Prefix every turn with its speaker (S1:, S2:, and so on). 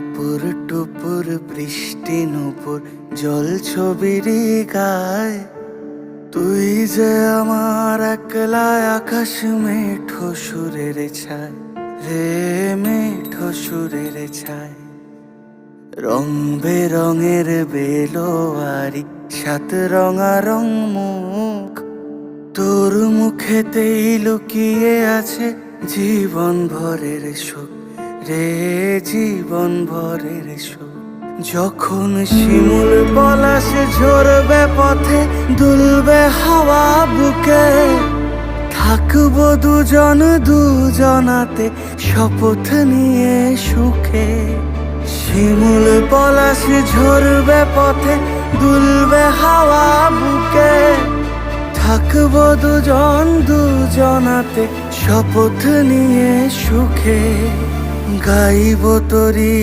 S1: টাপুর টুপুর বৃষ্টি নুপুর জল ছবিরি গায়, তুই যে আমার একলা আকাশ মেঠো সুরের ছায় রে, মেঠো সুরের ছায়। রং বেরঙের বেলোয়ারি সাত রঙারং মুখ, তোর মুখেতেই লুকিয়ে আছে জীবন ভরের সুখ রে, জীবন ভরের সুখ। যখন শিমুল পলাশ ঝরবে পথে, দুলবে হাওয়া বুকে, থাকবো দুজন দুজনাতে শপথ নিয়ে সুখে। শিমুল পলাশ ঝরবে পথে, দুলবে হাওয়া বুকে, থাকবো দুজন দুজনাতে শপথ নিয়ে সুখে। গাইব তোরি